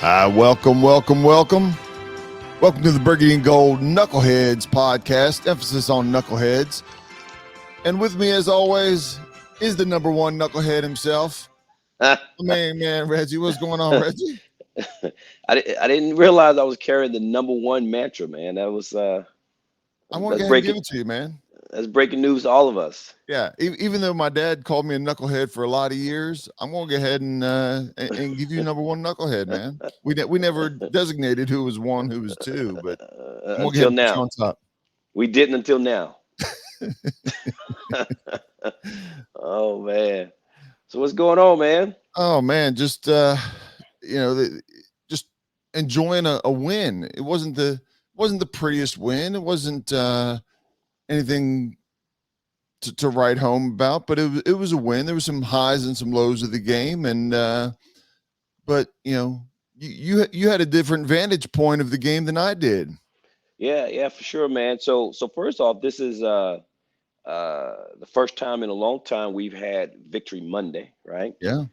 Welcome to the Burgundy and Gold Knuckleheads podcast, emphasis on knuckleheads. And with me, as always, is the number one knucklehead himself, man, Reggie. What's going on, Reggie? I didn't realize I was carrying the number one mantra, man. I want to That's go ahead and give breaking it to you, man. that's breaking news to all of us. Yeah, even though my dad called me a knucklehead for a lot of years, I'm going to go ahead and give you number one knucklehead, man. We never designated who was one, who was two, but I'm going to go ahead Until and put you now, on top. we didn't until now. Oh man. So what's going on, man? Oh man, just just enjoying a win. It wasn't the prettiest win. It wasn't anything to write home about, but it was a win. There was some highs and some lows of the game, and but you had a different vantage point of the game than I did. Yeah, for sure, man. So first off, this is the first time in a long time we've had Victory Monday, right? Yeah,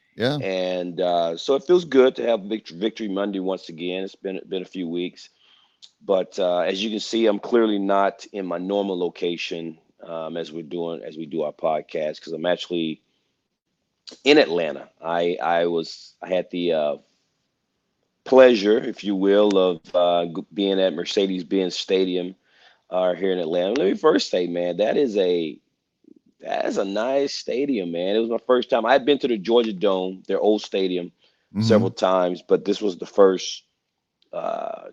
And so it feels good to have Victory Monday once again. It's been a few weeks. But as you can see, I'm clearly not in my normal location as we do our podcast because I'm actually in Atlanta. I had the pleasure, if you will, of being at Mercedes-Benz Stadium here in Atlanta. Let me first say, man, that is a nice stadium, man. It was my first time. I had been to the Georgia Dome, their old stadium, several hmm times, but this was the first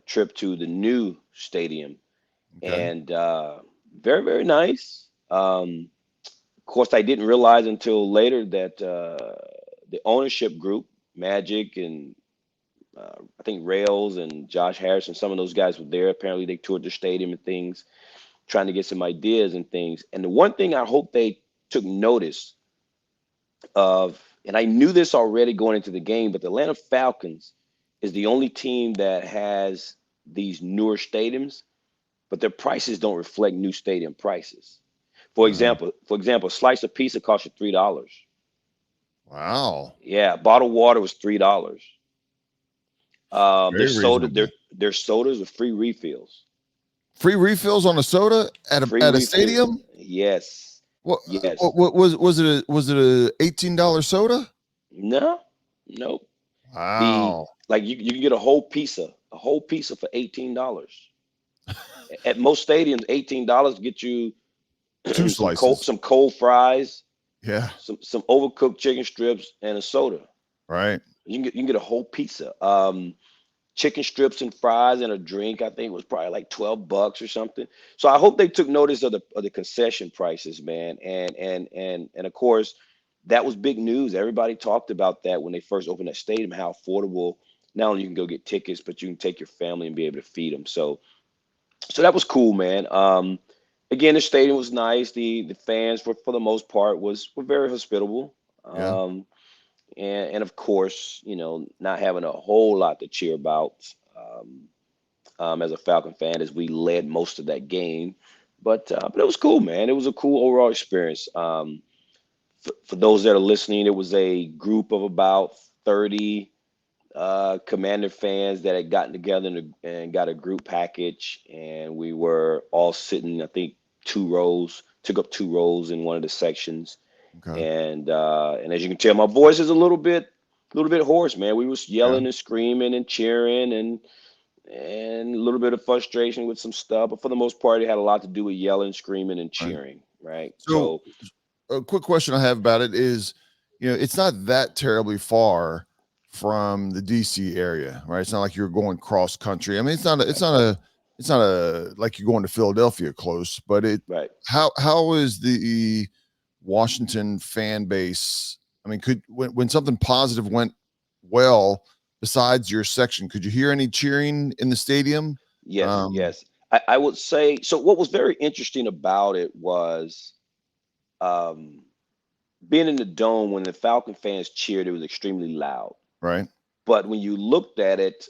trip to the new stadium, okay, and very, very nice. Of course, I didn't realize until later that the ownership group, Magic and I think Rails and Josh Harris and some of those guys were there. Apparently, they toured the stadium and things, trying to get some ideas and things. And the one thing I hope they took notice of, and I knew this already going into the game, but the Atlanta Falcons is the only team that has these newer stadiums, but their prices don't reflect new stadium prices. uh, For example, a slice of pizza cost you $3. wow, Yeah, bottled water was $3. Their very soda, reasonable. their sodas are free refills. Free refills on a soda at a Free at a refills. stadium. Yes. What, Yes. what was it a $18 soda? No. Nope. The Wow, like you can get a whole pizza for $18. At most stadiums, $18 get you two slices. some cold fries, Yeah, some overcooked chicken strips, and a soda. right. You can get a whole pizza. Chicken strips and fries and a drink, I think was probably like $12 or something. So I hope they took notice of the concession prices, man. And of course, that was big news. Everybody talked about that when they first opened that stadium, how affordable not only you can go get tickets, but you can take your family and be able to feed them. So that was cool, man. Again, the stadium was nice. The fans for the most part were very hospitable. Yeah. And of course, not having a whole lot to cheer about as a Falcon fan as we led most of that game. But it was cool, man. It was a cool overall experience. For those that are listening, it was a group of about 30 Commander fans that had gotten together and got a group package, and we were all sitting, I think, took up 2 rows in one of the sections. Okay. And as you can tell, my voice is a little bit hoarse, man. We was Yeah. yelling and screaming and cheering and a little bit of frustration with some stuff, but for the most part, it had a lot to do with yelling, screaming, and Right. cheering, right? So a quick question I have about it is, it's not that terribly far from the DC area, right? It's not like you're going cross country. I mean, it's not a like you're going to Philadelphia close, but Right. how is the Washington fan base? I mean, could when something positive went well besides your section, could you hear any cheering in the stadium? Yes, Um, yes. I would say so. What was very interesting about it was um, being in the dome when the Falcon fans cheered. It was extremely loud. right. But when you looked at it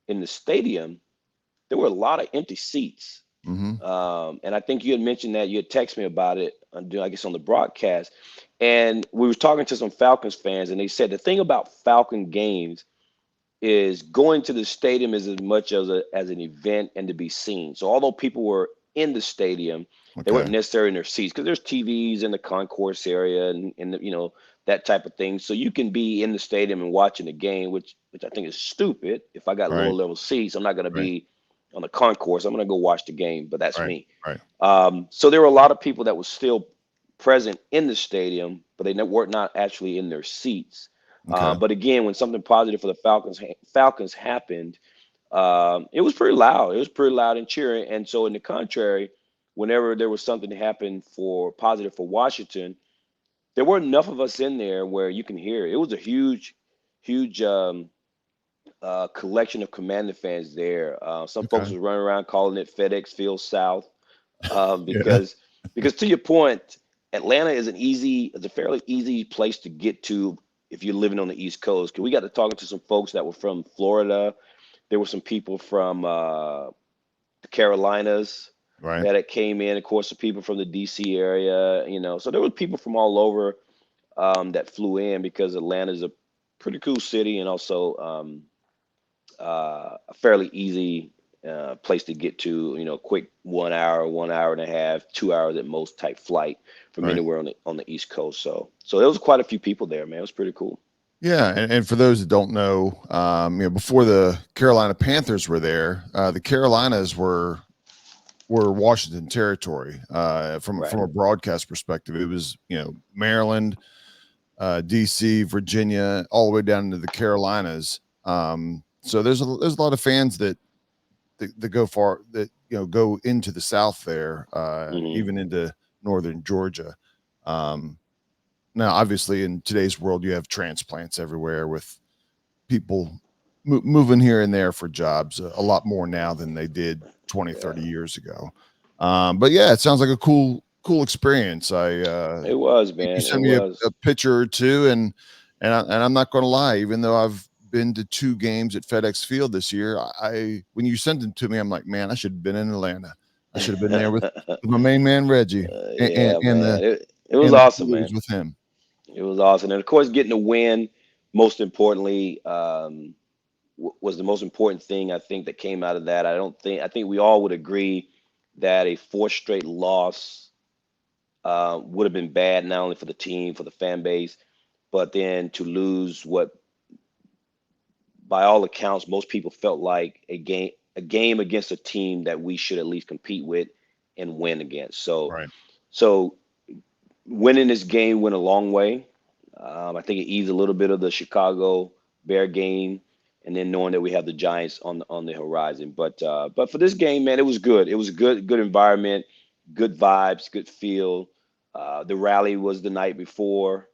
in the stadium, there were a lot of empty seats. Mm-hmm. And I think you had mentioned that you had texted me about it, I guess, on the broadcast. And we were talking to some Falcons fans, and they said the thing about Falcon games is going to the stadium is as much as an event and to be seen. So although people were in the stadium, they weren't Okay. necessarily in their seats because there's TVs in the concourse area and that type of thing. So you can be in the stadium and watching the game, which I think is stupid. If I got lower Right. level seats, I'm not going to Right. be on the concourse. I'm going to go watch the game, but that's Right. me. Right. So there were a lot of people that were still present in the stadium, but they were not actually in their seats. Okay. But again, when something positive for the Falcons happened, it was pretty loud. It was pretty loud and cheering. And so, in the contrary, whenever there was something to happen for positive for Washington, there weren't enough of us in there where you can hear it. It was a huge collection of Commander fans there. Some folks Okay. were running around calling it FedEx Field South Yeah. because to your point, Atlanta is a fairly easy place to get to if you're living on the East Coast. Because we got to talking to some folks that were from Florida. There were some people from the Carolinas Right. that it came in. Of course, the people from the DC area. So there were people from all over that flew in because Atlanta is a pretty cool city and also a fairly easy place to get to. Quick 1 hour, 1 hour and a half, 2 hours at most type flight from Right. anywhere on the East Coast. So there was quite a few people there, man. It was pretty cool. Yeah, and for those that don't know, before the Carolina Panthers were there, the Carolinas were Washington territory. From Right. a broadcast perspective, it was Maryland, DC, Virginia, all the way down into the Carolinas. So there's a lot of fans that go far, that go into the South there, Hmm. even into northern Georgia. Um, Now, obviously, in today's world, you have transplants everywhere with people moving here and there for jobs, a lot more now than they did 20, Yeah, 30 years ago. But yeah, it sounds like a cool experience. it was, You man. It sent me a was. picture or two, and I'm not going to lie, even though I've been to 2 games at FedEx Field this year, I when you sent them to me, I'm like, man, I should have been in Atlanta. I should have been there with my main man Reggie, Yeah, man. It was and the awesome, Steelers man. with him. It was awesome, and of course, getting a win, most importantly, was the most important thing I think that came out of that. I think we all would agree that a fourth straight loss would have been bad, not only for the team, for the fan base, but then to lose what, by all accounts, most people felt like a game against a team that we should at least compete with and win against. So, Right. so winning this game went a long way. I think it eased a little bit of the Chicago Bear game, and then knowing that we have the Giants on the horizon. But for this game, man, it was good. It was a good environment, good vibes, good feel. The rally was the night before,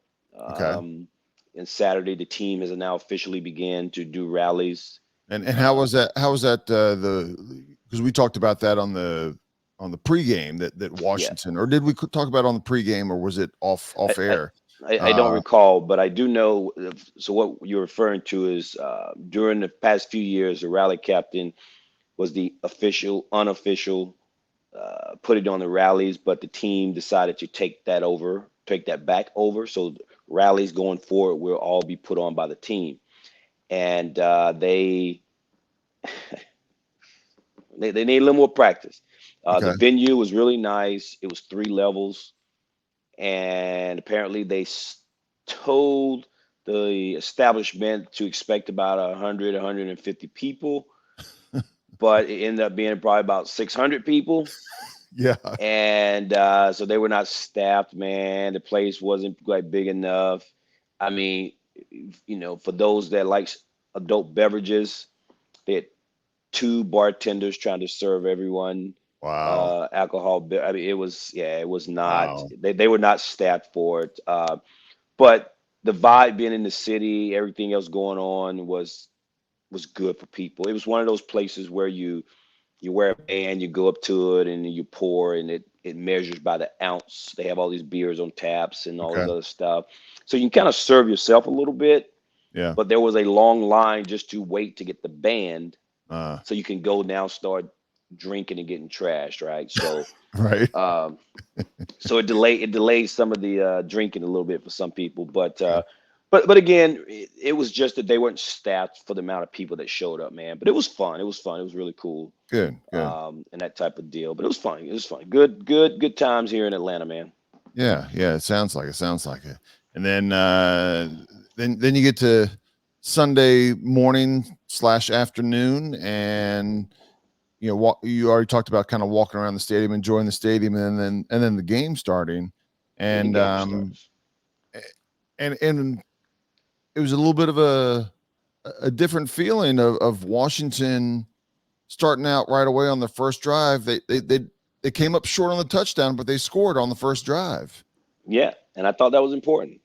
Okay. and Saturday the team has now officially began to do rallies. And how Uh, was that? How was that? Because we talked about that on the pregame that yeah, Washington, or did we talk about it on the pregame, or was it I, off I air? I don't Uh, recall, but I do know. So what you're referring to is during the past few years, the rally captain was the official, unofficial, put it on the rallies, but the team decided to take that back over. So rallies going forward will all be put on by the team, and they need a little more practice. The okay. venue was really nice. It was 3 levels, and apparently told the establishment to expect about 100, 150 people, but it ended up being probably about 600 people. Yeah. And so they were not staffed, man. The place wasn't quite big enough. I mean, for those that likes adult beverages, they had 2 bartenders trying to serve everyone Wow. alcohol. I mean, it was not. Wow. They were not staffed for it. But the vibe being in the city, everything else going on was good for people. It was one of those places where you wear a band, you go up to it and you pour, and it measures by the ounce. They have all these beers on taps and all this Okay. other stuff. So you can kind of serve yourself a little bit, Yeah. but there was a long line just to wait to get the band Uh, so you can go now start drinking and getting trashed, right? right. Um, so it delayed some of the drinking a little bit for some people, but Okay. But again, it was just that they weren't staffed for the amount of people that showed up, man. But it was fun. It was fun. It was really cool. Good, good. And that type of deal. But it was fun. It was fun. Good times here in Atlanta, man. Yeah, yeah. It sounds like it. Sounds like it. And then you get to Sunday morning / afternoon, and you already talked about kind of walking around the stadium, enjoying the stadium, and then the game starting, and and it was a little bit of a different feeling of Washington starting out right away on the first drive. They came up short on the touchdown, but they scored on the first drive. Yeah, and I thought that was important.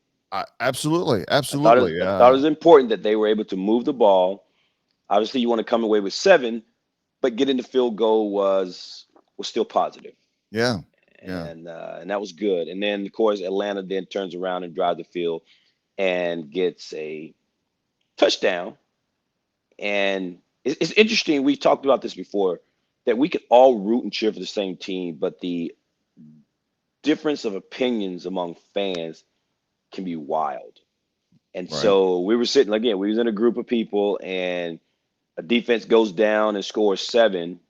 Absolutely. I thought it was important that they were able to move the ball. Obviously, you want to come away with 7, but getting the field goal was still positive. Yeah. And that was good. And then, of course, Atlanta then turns around and drives the field and gets a touchdown. And it's interesting. We talked about this before, that we could all root and cheer for the same team, but the difference of opinions among fans can be wild. And Right. so we were sitting, again, we was in a group of people, and a defense goes down and scores 7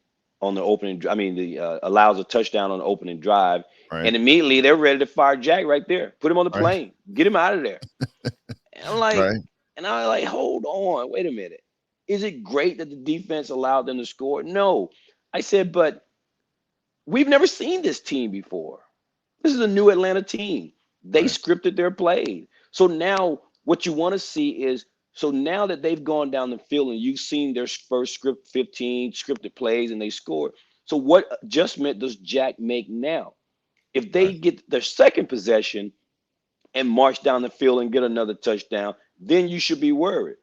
on the opening. I mean, allows a touchdown on the opening drive, Right. and immediately they're ready to fire Jack right there, put him on the Right. plane, get him out of there. And I'm like, Right. and I'm like, hold on, wait a minute. Is it great that the defense allowed them to score? No, I said, but we've never seen this team before. This is a new Atlanta team. They Right. scripted their play. So now what you want to see is, so now that they've gone down the field and you've seen their first 15 scripted plays and they scored. So what adjustment does Jack make now? If they Right. get their second possession and march down the field and get another touchdown, then you should be worried.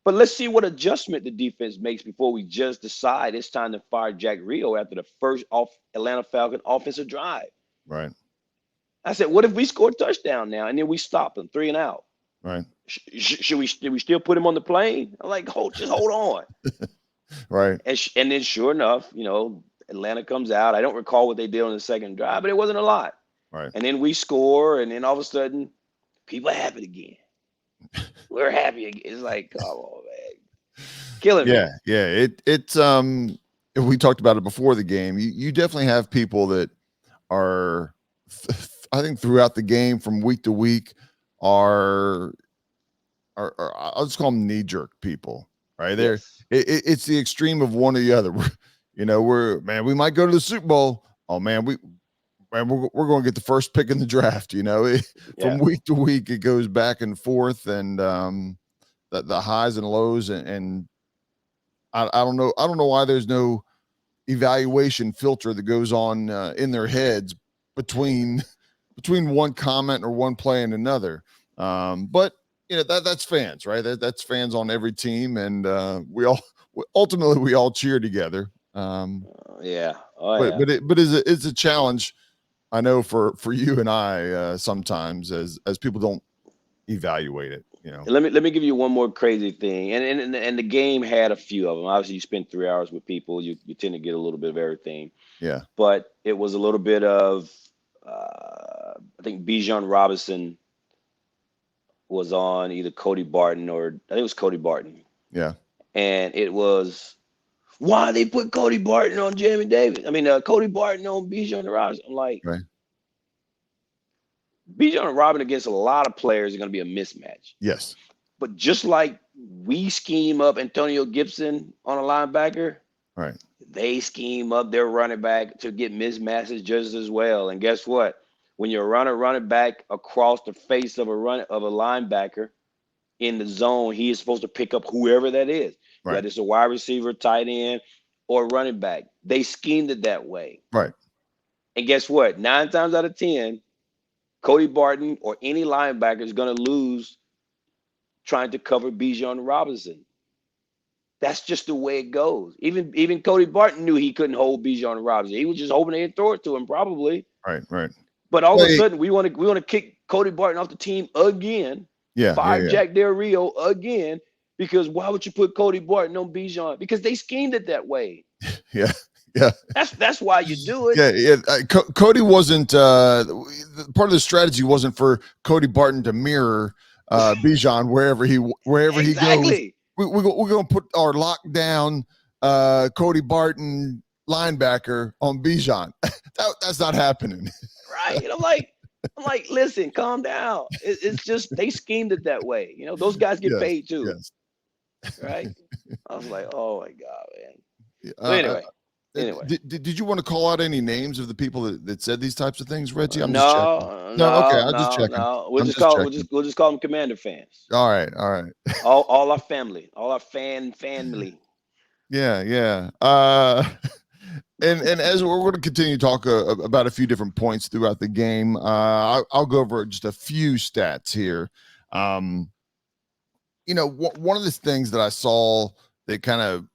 But let's see what adjustment the defense makes before we just decide it's time to fire Jack Rio after the first Atlanta Falcon offensive drive. Right. I said, what if we score a touchdown now and then we stop them 3 and out? Right. Should we still put him on the plane? I'm like, just hold on. Right. And then sure enough, Atlanta comes out. I don't recall what they did on the second drive, but it wasn't a lot. Right. And then we score, and then all of a sudden, people are happy again. We're happy again. It's like, come on, man. Killing me. Yeah. It's we talked about it before the game. You definitely have people that are I think throughout the game from week to week are I'll just call them knee-jerk people, right? Yes. It's the extreme of one or the other. We might go to the Super Bowl. Oh man, we're going to get the first pick in the draft. From week to week, it goes back and forth, and the highs and lows, and I don't know why there's no evaluation filter that goes on in their heads between one comment or one play and another. But that's fans, right? That's fans on every team, and we all cheer together. Yeah. But it's a challenge, I know, for you and I sometimes as people don't evaluate it. Let me give you one more crazy thing, and the game had a few of them. Obviously, you spend 3 hours with people, you tend to get a little bit of everything. Yeah. But it was a little bit of I think Bijan Robinson was on either Cody Barton, or I think it was Cody Barton. Yeah. And it was, why they put Cody Barton on Jamie Davis? I mean, Cody Barton on Bijan Robinson. I'm like, right. Bijan Robinson against a lot of players is going to be a mismatch. Yes. But just like we scheme up Antonio Gibson on a linebacker, right, they scheme up their running back to get mismatches just as well. And guess what? When you're running back across the face of a linebacker in the zone, he is supposed to pick up whoever that is. right, Whether it's a wide receiver, tight end, or running back. They schemed it that way. Right. And guess what? 9 times out of 10, Cody Barton or any linebacker is going to lose trying to cover Bijan Robinson. That's just the way it goes. Even Cody Barton knew he couldn't hold Bijan Robinson. He was just hoping they'd throw it to him, probably. Right. But all of a sudden, we want to kick Cody Barton off the team again. Yeah. Fire Jack Del Rio again. Because why would you put Cody Barton on Bijan? Because they schemed it that way. Yeah. That's why you do it. Yeah. Cody wasn't part of the strategy wasn't for Cody Barton to mirror Bijan wherever he goes. Exactly. We're going to put our lockdown Cody Barton linebacker on Bijan. That's not happening. Right. And I'm like, listen, calm down. It's just they schemed it that way. You know, those guys get Yes, paid too, yes. right? I was like, oh my God, man. So Uh, anyway. did you want to call out any names of the people that said these types of things, Reggie? I'm just checking. No, No, okay, no, I'm just no, checking. no. I'm just checking. We'll just call them Commander fans. All right, all right. All our family, all our family. Yeah, yeah. And as we're going to continue to talk about a few different points throughout the game, I'll go over just a few stats here. One of the things that I saw that kind of,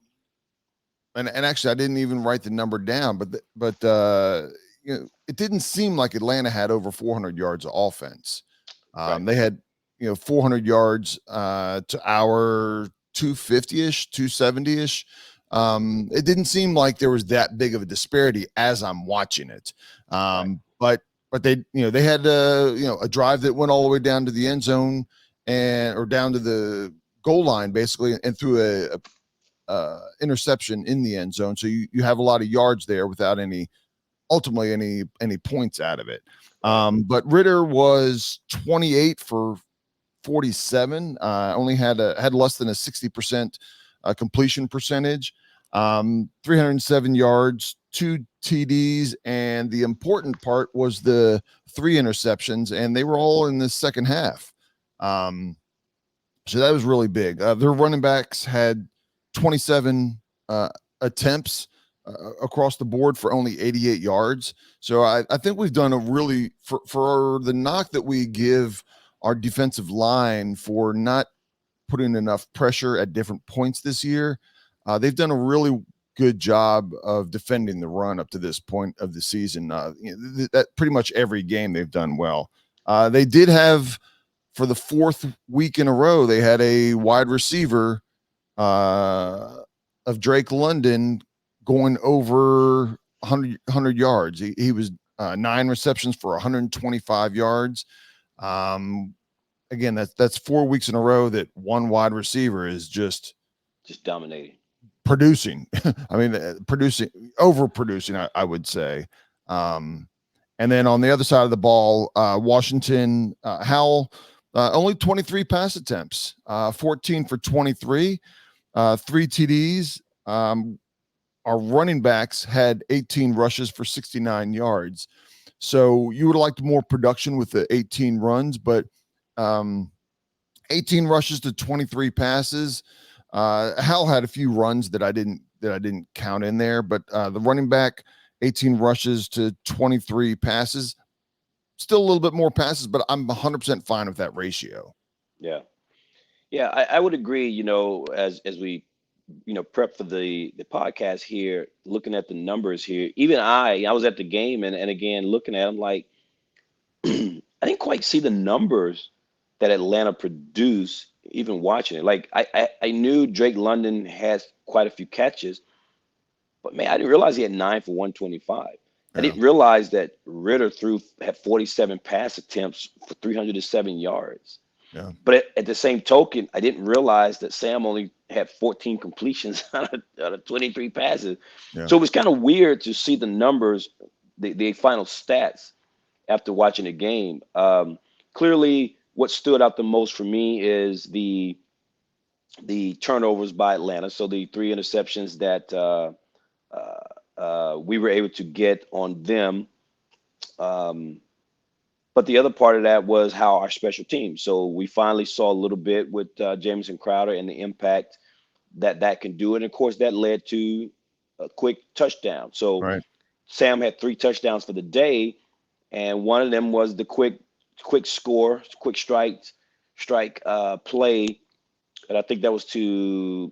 and actually I didn't even write the number down, but it didn't seem like Atlanta had over 400 yards of offense. Right. They had 400 yards to our 250-ish, 270-ish. It didn't seem like there was that big of a disparity as I'm watching it. But they had a drive that went all the way down to the end zone or down to the goal line basically, and threw a interception in the end zone. So you have a lot of yards there without ultimately any points out of it. But Ritter was 28 for 47, only had less than a 60% completion percentage, 307 yards, 2 TDs, and the important part was the 3 interceptions, and they were all in the second half. So that was really big. Their running backs had 27 attempts across the board for only 88 yards. So I think we've done a really, for the knock that we give our defensive line for not putting enough pressure at different points this year, they've done a really good job of defending the run up to this point of the season. That pretty much every game they've done well. They did have, for the 4th week in a row, they had a wide receiver of Drake London going over 100 yards. He was 9 receptions for 125 yards. Again, that's 4 weeks in a row that one wide receiver is just dominating, producing. I mean, overproducing, I would say. And then on the other side of the ball, Washington, Howell, only 23 pass attempts, 14 for 23, 3 TDs. Our running backs had 18 rushes for 69 yards. So you would have liked more production with the 18 runs, but 18 rushes to 23 passes. Hal had a few runs that I didn't count in there, but the running back, 18 rushes to 23 passes, still a little bit more passes, but I'm 100% fine with that ratio. Yeah. Yeah, I would agree, as we, prep for the podcast here, looking at the numbers here, even I was at the game and again, looking at them like, I didn't quite see the numbers that Atlanta produced, even watching it. Like I knew Drake London has quite a few catches, but man, I didn't realize he had 9 for 125. I didn't realize that Ritter had 47 pass attempts for 307 yards. Yeah. But at the same token, I didn't realize that Sam only had 14 completions out of 23 passes. Yeah. So it was kind of weird to see the numbers, the final stats after watching the game. Clearly, what stood out the most for me is the turnovers by Atlanta. So the 3 interceptions that we were able to get on them. But the other part of that was how our special teams. So we finally saw a little bit with Jamison Crowder and the impact that can do. And of course, that led to a quick touchdown. So Sam had 3 touchdowns for the day, and one of them was the quick score, quick strike play. And I think that was to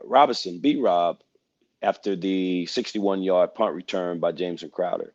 Robinson, B-Rob, after the 61-yard punt return by Jamison Crowder.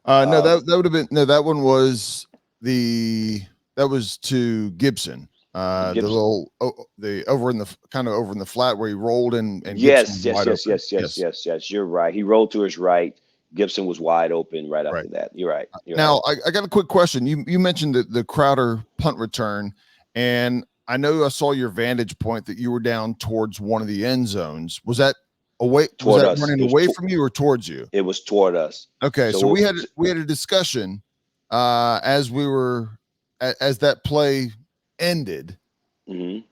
No, that would have been that one was that was to Gibson. The little over in the flat where he rolled and yes. Gibson You're right. He rolled to his right. Gibson was wide open right Right. after that. You're right. You're right. Now, I got a quick question. You mentioned the Crowder punt return, and I know I saw your vantage point that you were down towards one of the end zones. Was that away? Was Toward that us. running away from you or towards you? It was toward us. Okay, so So we had a discussion as we were as that play ended. mhm.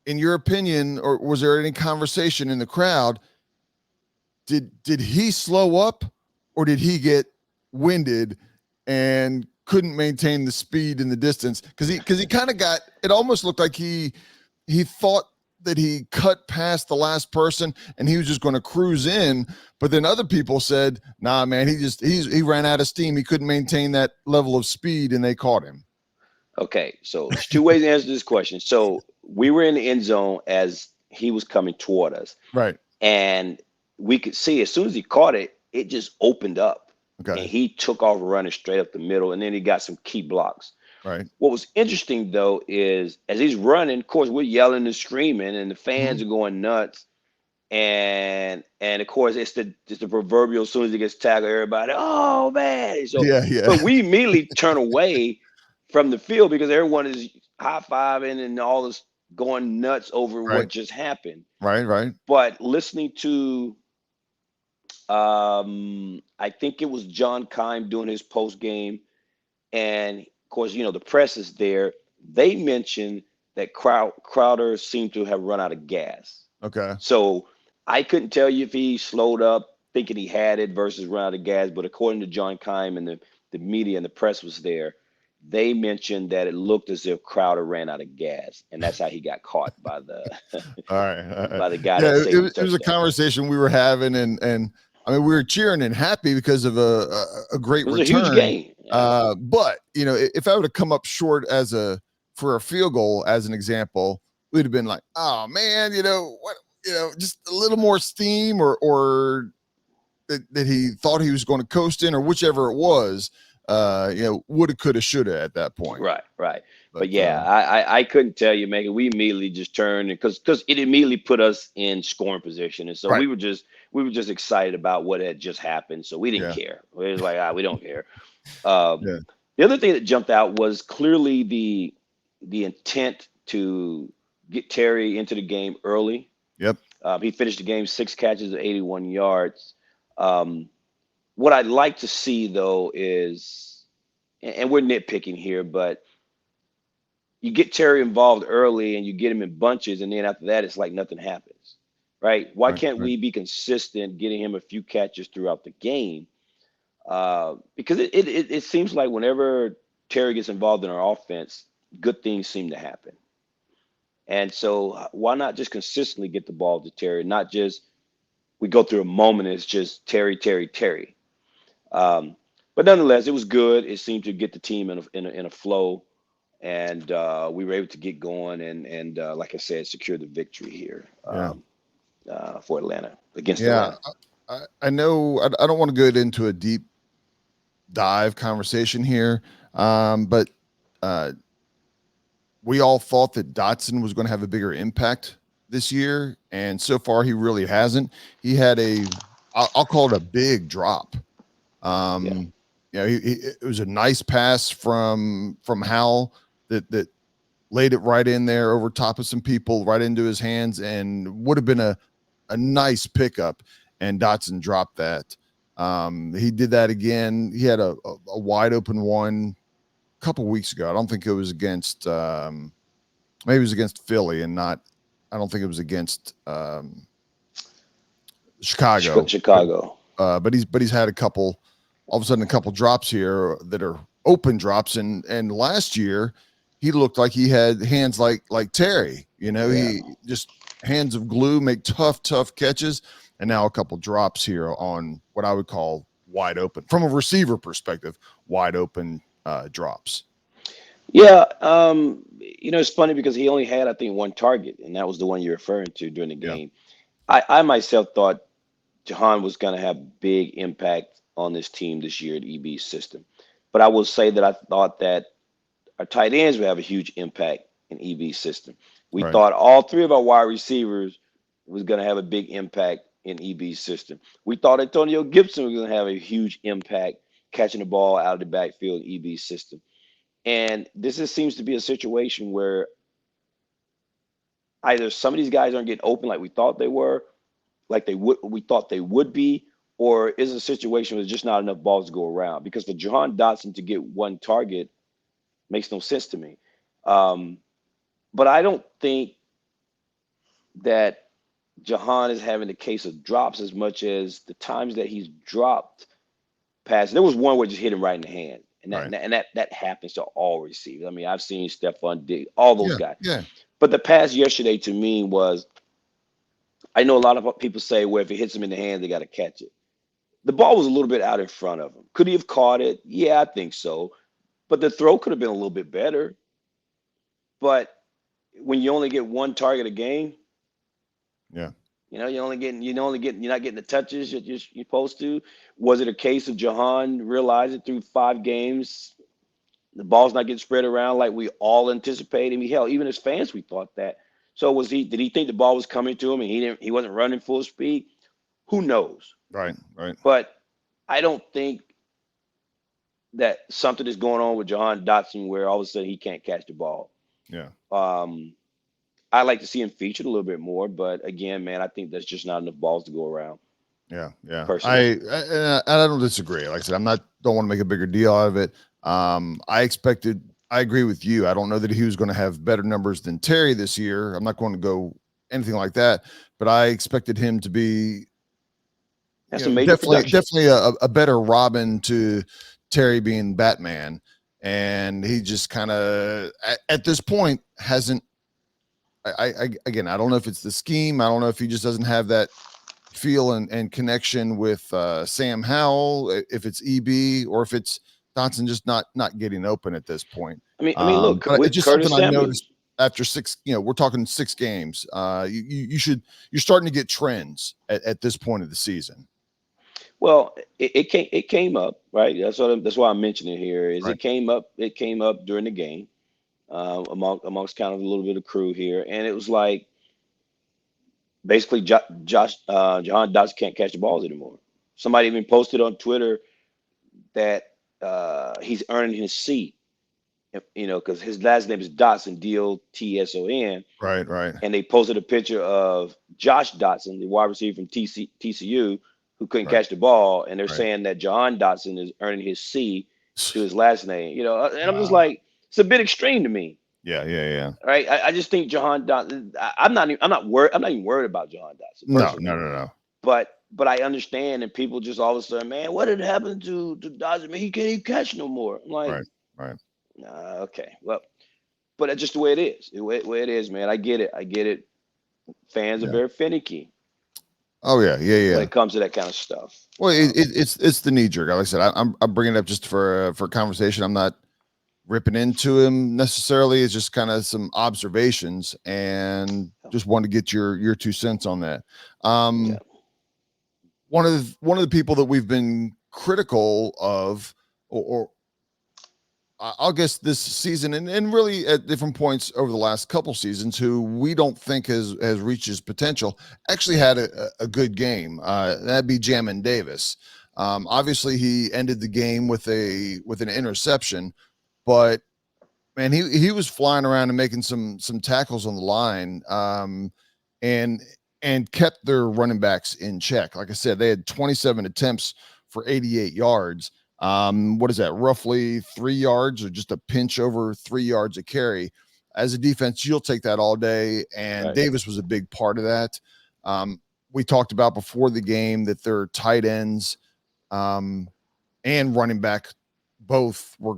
In your opinion, or was there any conversation in the crowd? Did he slow up, or did he get winded and couldn't maintain the speed and the distance? Because he kind of got, it almost looked like he thought that he cut past the last person and he was just going to cruise in, but then other people said, nah, man, he ran out of steam, he couldn't maintain that level of speed, and they caught him. Okay, so there's two ways to answer this question. So we were in the end zone as he was coming toward us, Right. and we could see as soon as he caught it, it just opened up, and Okay. he took off running straight up the middle, and then he got some key blocks. Right. What was interesting though is as he's running, of course, we're yelling and screaming, and the fans Mhm. are going nuts. And of course, it's the proverbial. As soon as he gets tackled, everybody, oh man! So, Yeah. Yeah. but we immediately turn away from the field because everyone is high fiving and all this going nuts over what Right. just happened. Right. Right. But listening to, I think it was John Keim doing his post game, and of course, the press is there. They mentioned that Crowder seemed to have run out of gas. Okay. So I couldn't tell you if he slowed up thinking he had it versus run out of gas, but according to John Keim and the media and the press was there, they mentioned that it looked as if Crowder ran out of gas, and that's how he got caught by the All right. All right. by the guy Yeah, that saved the it was a touchdown. conversation we were having, and I mean we were cheering and happy because of a great It was a huge return. game. Yeah. But if I would have come up short for a field goal as an example, we'd have been like, oh man, what, just a little more steam, or that he thought he was going to coast in, or whichever it was. Woulda, coulda, shoulda at that point. Right, right. But But yeah, I couldn't tell you, Megan. We immediately just turned because it immediately put us in scoring position, and so right. we were just excited about what had just happened. So we didn't Yeah. care. We was like, we don't care. Um, Yeah. the other thing that jumped out was clearly the intent to get Terry into the game early. Yep. He finished the game 6 catches at 81 yards. Um, what I'd like to see though is, and we're nitpicking here, but you get Terry involved early and you get him in bunches, and then after that, it's like nothing happens, right? Why Right. can't Right. we be consistent, getting him a few catches throughout the game? Because it seems like whenever Terry gets involved in our offense, good things seem to happen. And so why not just consistently get the ball to Terry, not just we go through a moment, it's just Terry, Terry, Terry. But nonetheless, it was good. It seemed to get the team in a flow, and we were able to get going and like I said, secure the victory here Yeah. for Atlanta against Yeah. Atlanta. I know I don't want to get into a deep dive conversation here, but we all thought that Dotson was going to have a bigger impact this year, and so far he really hasn't. He had I'll call it a big drop. It was a nice pass from Howell that laid it right in there over top of some people, right into his hands, and would have been a nice pickup. And Dotson dropped that. He did that again. He had a wide open one a couple weeks ago. I don't think it was against maybe it was against Philly, and not, I don't think it was against Chicago. Chicago. But he's had all of a sudden a couple drops here that are open drops, and last year he looked like he had hands like Terry. He just hands of glue, make tough catches, and now a couple drops here on what I would call wide open, from a receiver perspective, wide open drops. Yeah, it's funny because he only had, I think, one target, and that was the one you're referring to during the Yeah. game. I myself thought Jahan was going to have big impact on this team this year at EB's system, but I will say that I thought that our tight ends would have a huge impact in EB's system. We Right. thought all three of our wide receivers was going to have a big impact in EB's system. We thought Antonio Gibson was going to have a huge impact catching the ball out of the backfield in EB's system. And seems to be a situation where either some of these guys aren't getting open like we thought they were, like we thought they would be, or is it a situation where there's just not enough balls to go around? Because for Jahan Dotson to get one target makes no sense to me. But I don't think that Jahan is having a case of drops as much as the times that he's dropped passes. There was one where it just hit him right in the hand. And that happens to all receivers. I mean, I've seen Stephon Diggs, all those guys. Yeah. But the pass yesterday to me was, I know a lot of people say, well, if it hits him in the hand, they got to catch it. The ball was a little bit out in front of him. Could he have caught it? Yeah, I think so. But the throw could have been a little bit better. But when you only get one target a game, yeah, you're not getting the touches you're supposed to. Was it a case of Jahan realizing through 5 games the ball's not getting spread around like we all anticipated? I mean, hell, even as fans, we thought that. So did he think the ball was coming to him and he wasn't running full speed? Who knows? Right. But I don't think that something is going on with Jahan Dotson where all of a sudden he can't catch the ball. Yeah. I'd like to see him featured a little bit more, but again, man, I think there's just not enough balls to go around. Yeah. Personally. I don't disagree. Like I said, don't want to make a bigger deal out of it. I agree with you. I don't know that he was going to have better numbers than Terry this year. I'm not going to go anything like that, but I expected him to be definitely a better Robin to Terry being Batman. And he just kind of at this point hasn't. I don't know if it's the scheme. I don't know if he just doesn't have that feel and connection with Sam Howell, if it's EB or if it's Dotson just not getting open at this point. I mean, look, it's just Curtis something Samuels, I noticed after 6. We're talking 6 games. You're starting to get trends at this point of the season. Well, it came up, right? That's why I'm mentioning it here. Is right. It came up during the game, amongst kind of a little bit of crew here, and it was like basically Jahan Dotson can't catch the balls anymore. Somebody even posted on Twitter that he's earning his seat, because his last name is Dotson, Dotson. Right. And they posted a picture of Josh Dotson, the wide receiver from TCU, who couldn't catch the ball, and they're saying that Jahan Dotson is earning his C to his last name. And I'm just like, it's a bit extreme to me. Yeah. Right. I just think Jahan Dotson. I'm not even worried about Jahan Dotson. No. But I understand, and people just all of a sudden, man, what had happened to Dotson? Man, he can't even catch no more. I'm like, right. Okay, well, but that's just the way it is. The way it is, man. I get it. Fans are very finicky. Oh yeah. When it comes to that kind of stuff. Well, it's the knee jerk. Like I said, I'm bringing it up just for conversation. I'm not ripping into him necessarily. It's just kind of some observations, and just want to get your 2 cents on that. One of the people that we've been critical of, or I'll guess this season, and really at different points over the last couple seasons, who we don't think has reached his potential, actually had a good game. That'd be Jamin Davis. Obviously, he ended the game with an interception, but man, he was flying around and making some tackles on the line, and kept their running backs in check. Like I said, they had 27 attempts for 88 yards. What is that? Roughly 3 yards, or just a pinch over 3 yards a carry. As a defense, you'll take that all day. And Davis was a big part of that. We talked about before the game that their tight ends, and running back both were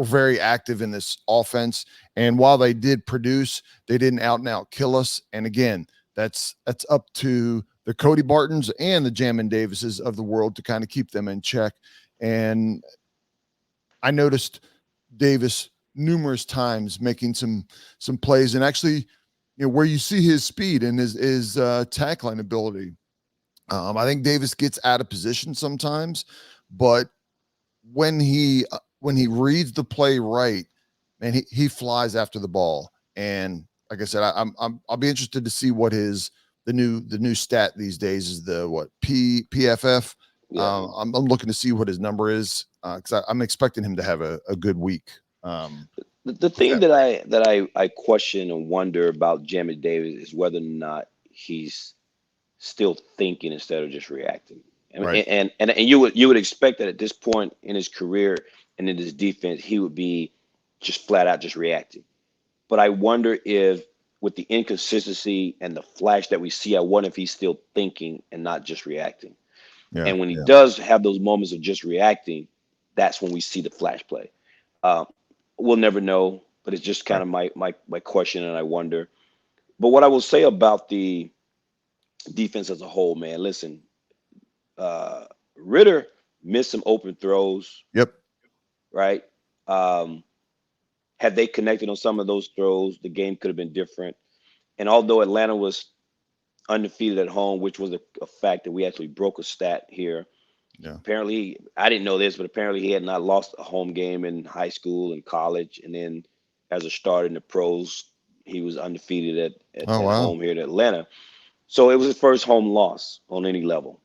very active in this offense. And while they did produce, they didn't out and out kill us. And again, that's up to the Cody Bartons and the Jamin Davises of the world to kind of keep them in check. And I noticed Davis numerous times making some plays, and actually, where you see his speed and his tackling ability. I think Davis gets out of position sometimes, but when he reads the play right, man, he flies after the ball. And like I said, I'll be interested to see what his the new stat these days is the PFF. Yeah. I'm looking to see what his number is because I'm expecting him to have a good week. The With thing that. that I question and wonder about Jamie Davis is whether or not he's still thinking instead of just reacting. I mean, Right. and you would expect that at this point in his career and in his defense, he would be just flat out just reacting. But I wonder if with the inconsistency and the flash that we see, I wonder if he's still thinking and not just reacting. Yeah. And when he Yeah. does have those moments of just reacting, that's when we see the flash play. Uh, we'll never know, but it's just kind Right. of my question, and I wonder. But what I will say about the defense as a whole, man, listen, uh, Ritter missed some open throws, Yep. right? Um, had they connected on some of those throws, the game could have been different. And although Atlanta was undefeated at home, which was a fact that we actually broke a stat here. Yeah. Apparently, I didn't know this, but apparently he had not lost a home game in high school and college. And then as a starter in the pros, he was undefeated Oh at wow. home here in Atlanta. So it was his first home loss on any level,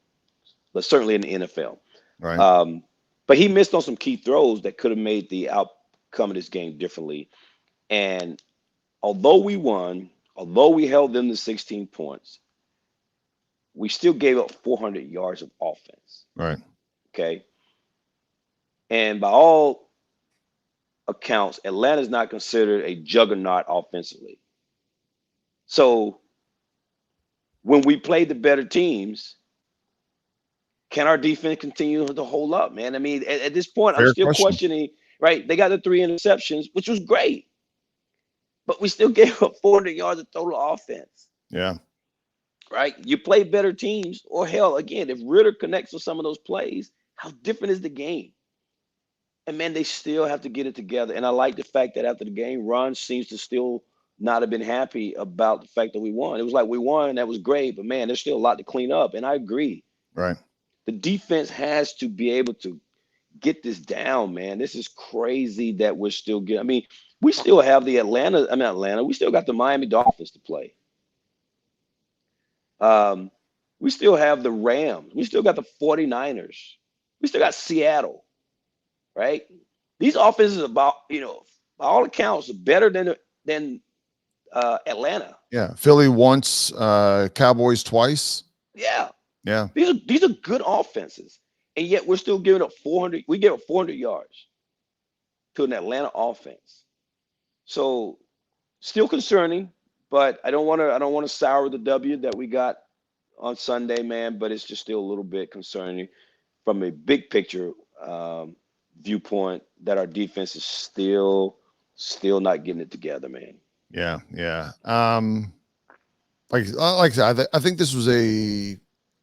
but certainly in the NFL. Right. Um, but he missed on some key throws that could have made the outcome of this game differently. And although we won, although we held them to 16 points, we still gave up 400 yards of offense. Right. Okay. And by all accounts, Atlanta's not considered a juggernaut offensively. So when we play the better teams, can our defense continue to hold up, man? I mean, at this point, I'm Fair still question. questioning, right? They got the 3 interceptions, which was great, but we still gave up 400 yards of total offense, Yeah. right? You play better teams, or hell, again, if Ritter connects with some of those plays, how different is the game? And man, they still have to get it together. And I like the fact that after the game, Ron seems to still not have been happy about the fact that we won. It was like we won, that was great, but man, there's still a lot to clean up. And I agree. Right. The defense has to be able to get this down, man. This is crazy that we're still getting. I mean, we still have Atlanta, we still got the Miami Dolphins to play. Um, we still have the Rams. We still got the 49ers. We still got Seattle, right? These offenses about, by all accounts, are better than Atlanta. Yeah. Philly once, Cowboys twice. Yeah, Yeah. these are good offenses, and yet we're still giving up 400. We gave up 400 yards to an Atlanta offense. So still concerning, but I don't want to sour the W that we got on Sunday, man. But it's just still a little bit concerning from a big picture viewpoint that our defense is still not getting it together, man. Yeah. Yeah. Like I said, I think this was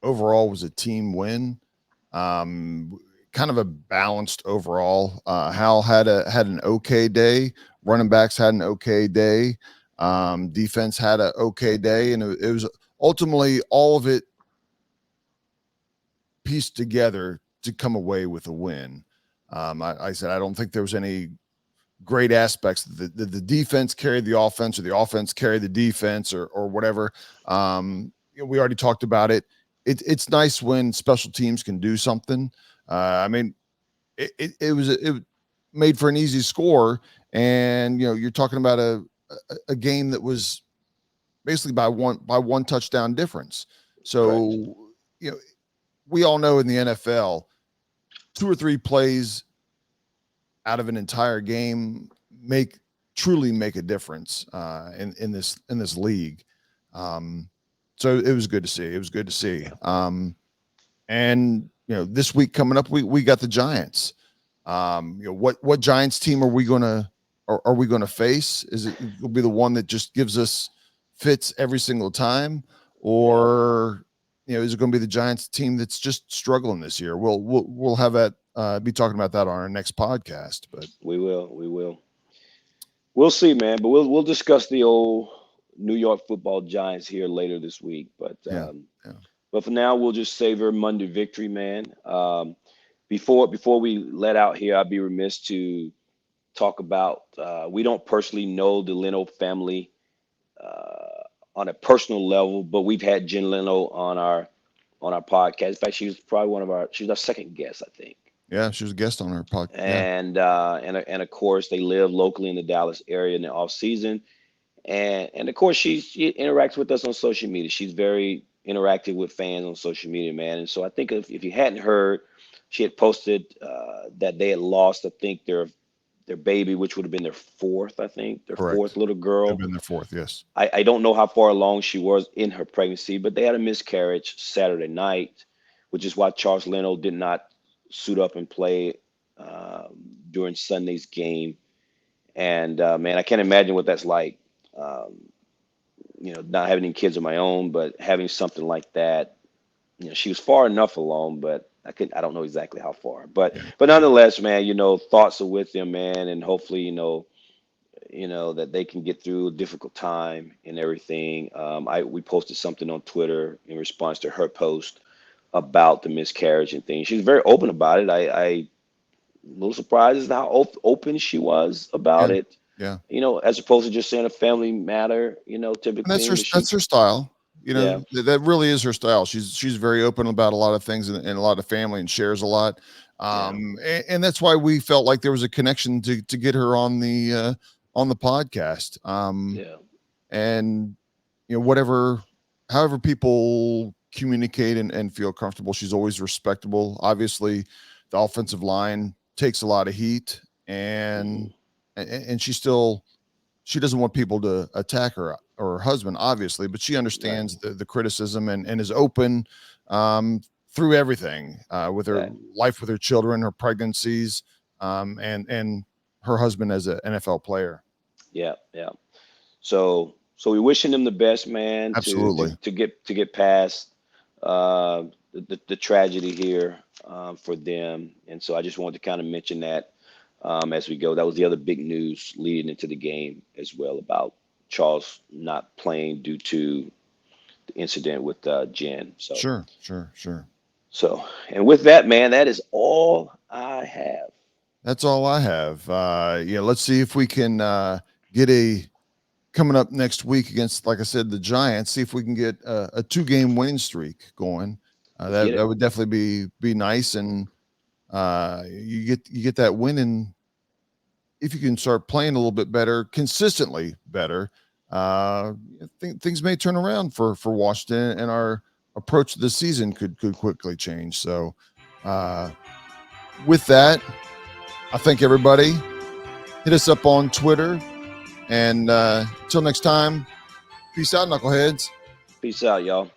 overall was a team win. Kind of a balanced overall. Hal had an okay day. Running backs had an okay day. Defense had an okay day, and it was ultimately all of it pieced together to come away with a win. I said I don't think there was any great aspects. The defense carried the offense, or the offense carried the defense, or whatever. We already talked about it. It's nice when special teams can do something. I mean, it made for an easy score, and you're talking about a game that was basically by one touchdown difference. Correct. So we all know in the NFL, 2 or 3 plays out of an entire game truly make a difference in this league. So it was good to see. It was good to see. And this week coming up, we got the Giants. What Giants team are we gonna are we gonna face? Is it will be the one that just gives us fits every single time, or is it going to be the Giants team that's just struggling this year? We'll have that be talking about that on our next podcast. But We will. We'll see, man. But we'll discuss the old New York Football Giants here later this week. But yeah, yeah, but for now, we'll just savor Monday victory, man. Before we let out here, I'd be remiss to talk about. We don't personally know the Leno family on a personal level, but we've had Jen Leno on our podcast. In fact, she was probably she was our second guest, I think. Yeah, she was a guest on our podcast. Yeah. And of course they live locally in the Dallas area in the off season. And of course she interacts with us on social media. She's very interactive with fans on social media, man. And so I think if you hadn't heard, she had posted that they had lost, I think, their baby, which would have been their fourth, I think, their Correct. fourth little They've girl. been their fourth, yes. I don't know how far along she was in her pregnancy, but they had a miscarriage Saturday night, which is why Charles Leno did not suit up and play during Sunday's game. And man, I can't imagine what that's like. Not having any kids of my own, but having something like that. She was far enough along, but I don't know exactly how far. But Yeah. but nonetheless, man, thoughts are with them, man, and hopefully, that they can get through a difficult time and everything. We posted something on Twitter in response to her post about the miscarriage and things. She was very open about it. I a little surprised as to how open she was about Yeah. it. Yeah. As opposed to just saying a family matter, typical And that's thing. her But that's her style. yeah, That really is her style. She's very open about a lot of things and a lot of family and shares a lot. yeah, And that's why we felt like there was a connection to get her on the podcast. yeah, And however people communicate and feel comfortable, she's always respectable. Obviously, the offensive line takes a lot of heat, hmm, and she doesn't want people to attack her or her husband, obviously, but she right, understands the criticism and is open through everything with her right, life with her children, her pregnancies, and her husband as an NFL player. yeah, yeah. So we wishing them the best, man, Absolutely. to get past the tragedy here for them. And so I just wanted to kind of mention that as we go. That was the other big news leading into the game as well, about Charles not playing due to the incident with Jen. Sure. And with that, man, that is all I have. That's all I have. Let's see if we can get coming up next week against, like I said, the Giants. See if we can get a 2-game winning streak going. Let's get That it. would definitely be nice, and you get that win, and if you can start playing a little bit better, consistently better, I think things may turn around for Washington, and our approach to the season could quickly change. So, with that, I thank everybody. Hit us up on Twitter. And until next time, peace out, knuckleheads. Peace out, y'all.